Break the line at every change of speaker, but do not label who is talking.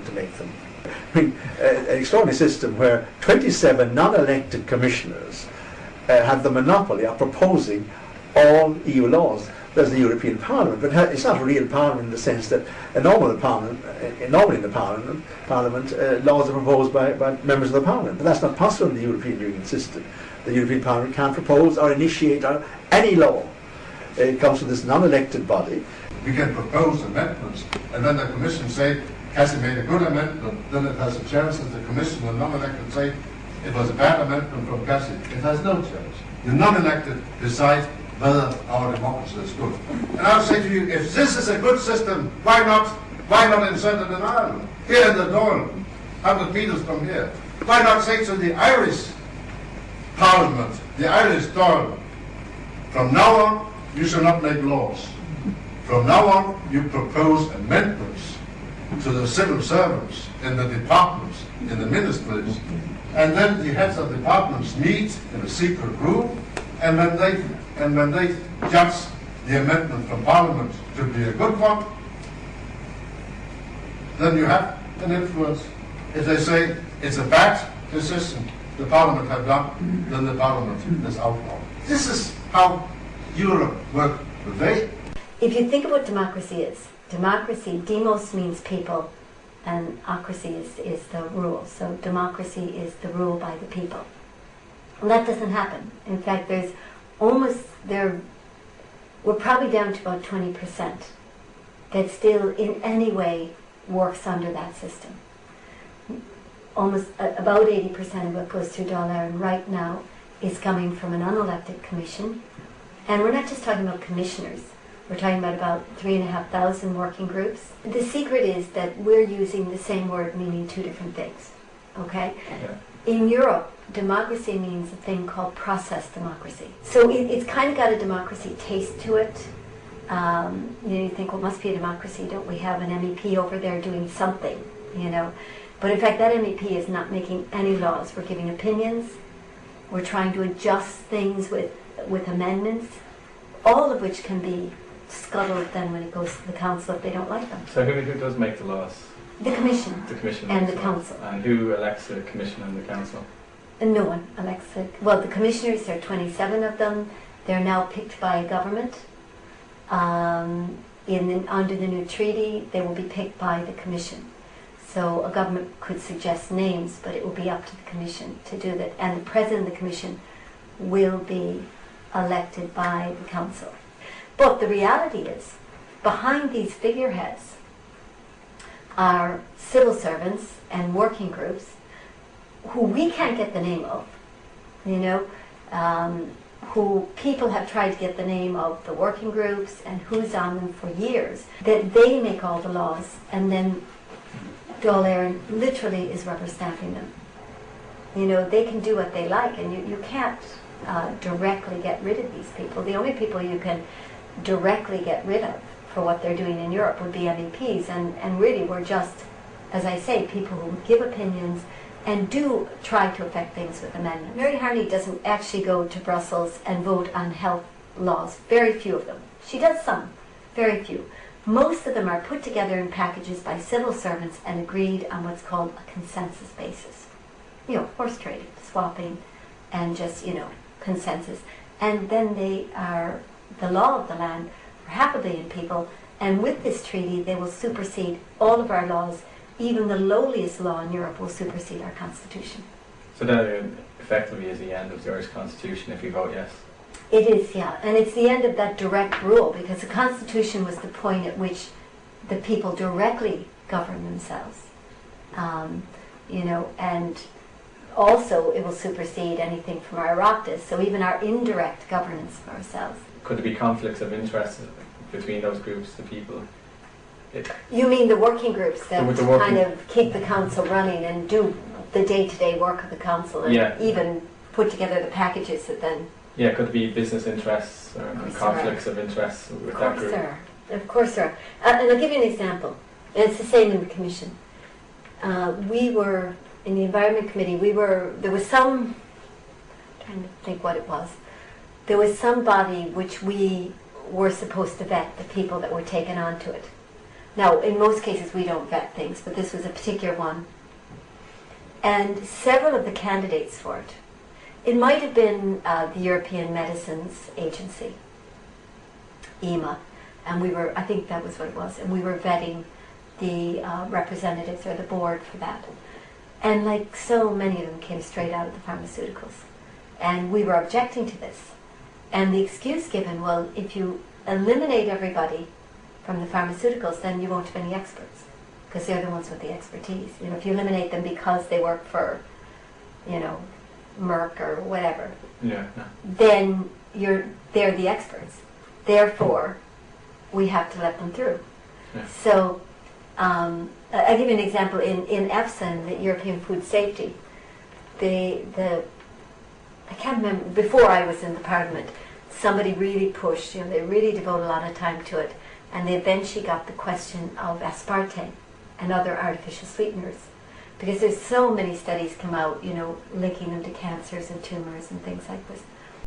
to make them. I mean, an extraordinary system where 27 non-elected commissioners have the monopoly of proposing all EU laws. There's the European Parliament, but it's not a real Parliament in the sense that normally in the Parliament, laws are proposed by members of the Parliament, but that's not possible in the European Union system. The European Parliament can't propose or initiate any law. It comes from this non-elected body.
We can propose amendments, and then the Commission say, has it made a good amendment? Then it has a chance that the Commission, the non-elected, say it was a bad amendment from Cassie. It has no chance. The non-elected decide whether our democracy is good. And I'll say to you, if this is a good system, why not insert it in Ireland? Here in the Dáil, 100 meters from here. Why not say to the Irish Parliament, the Irish Dáil, from now on, you shall not make laws. From now on, you propose amendments to the civil servants in the departments, in the ministries, and then the heads of departments meet in a secret room, and when they judge the amendment from Parliament to be a good one, then you have an influence. If they say it's a bad decision the Parliament have done, then the Parliament is outlawed. This is how Europe works today.
If you think of what democracy is, democracy, demos means people, and ocracy is the rule. So democracy is the rule by the people. And that doesn't happen. In fact, we're probably down to about 20% that still in any way works under that system. Almost about 80% of what goes through Dáil Éireann right now is coming from an unelected commission. And we're not just talking about commissioners. We're talking about 3,500 working groups. The secret is that we're using the same word meaning two different things. Okay? Yeah. In Europe, democracy means a thing called process democracy. So it's kind of got a democracy taste to it. You think, well, it must be a democracy. Don't we have an MEP over there doing something? But in fact, that MEP is not making any laws. We're giving opinions. We're trying to adjust things with amendments, all of which can be scuttled then when it goes to the council if they don't like them.
So who does make the laws?
The commission.
The commission
and the council.
And who elects the commission and the council?
And no one elects it. Well, the commissioners, there are 27 of them. They're now picked by a government. Under the new treaty, they will be picked by the commission. So a government could suggest names, but it will be up to the commission to do that. And the president of the commission will be elected by the council. But the reality is, behind these figureheads are civil servants and working groups who we can't get the name of, who people have tried to get the name of the working groups and who's on them for years, that they make all the laws, and then Dáil Éireann literally is rubber stamping them. They can do what they like, and you can't directly get rid of these people. The only people you can directly get rid of for what they're doing in Europe would be MEPs, and really we're just, as I say, people who give opinions and do try to affect things with amendments. Mary Harney doesn't actually go to Brussels and vote on health laws, very few of them. She does some, very few. Most of them are put together in packages by civil servants and agreed on what's called a consensus basis. Horse trading, swapping, and just, consensus. And then they are the law of the land for 500 million people, and with this treaty they will supersede all of our laws. Even the lowliest law in Europe will supersede our constitution.
So that effectively is the end of the Irish constitution if we vote yes?
It is, yeah. And it's the end of that direct rule, because the constitution was the point at which the people directly govern themselves. And also it will supersede anything from our Oireachtas, so even our indirect governance of ourselves.
Could there be conflicts of interest between those groups, the people?
You mean the working groups that kind of keep the council running and do the day-to-day work of the council, and even put together the packages that then...
Yeah, could there be business interests or conflicts of interest with that group?
Of course there are. And I'll give you an example. And it's the same in the Commission. We were, in the Environment Committee, there was some, I'm trying to think what it was, there was some body which we were supposed to vet the people that were taken onto it. Now, in most cases we don't vet things, but this was a particular one. And several of the candidates for it, it might have been the European Medicines Agency, EMA, and I think that was what it was, and we were vetting the representatives or the board for that. And like so many of them came straight out of the pharmaceuticals. And we were objecting to this. And the excuse given, well, if you eliminate everybody from the pharmaceuticals, then you won't have any experts, because they're the ones with the expertise. You know, if you eliminate them because they work for, you know, Merck or whatever, then they're the experts. Therefore, we have to let them through.
Yeah.
So, I'll give you an example. In EFSA, the European Food Safety, I can't remember, before I was in the Parliament, somebody really pushed, you know, they really devoted a lot of time to it, and they eventually got the question of aspartame and other artificial sweeteners, because there's so many studies come out, you know, linking them to cancers and tumors and things like this.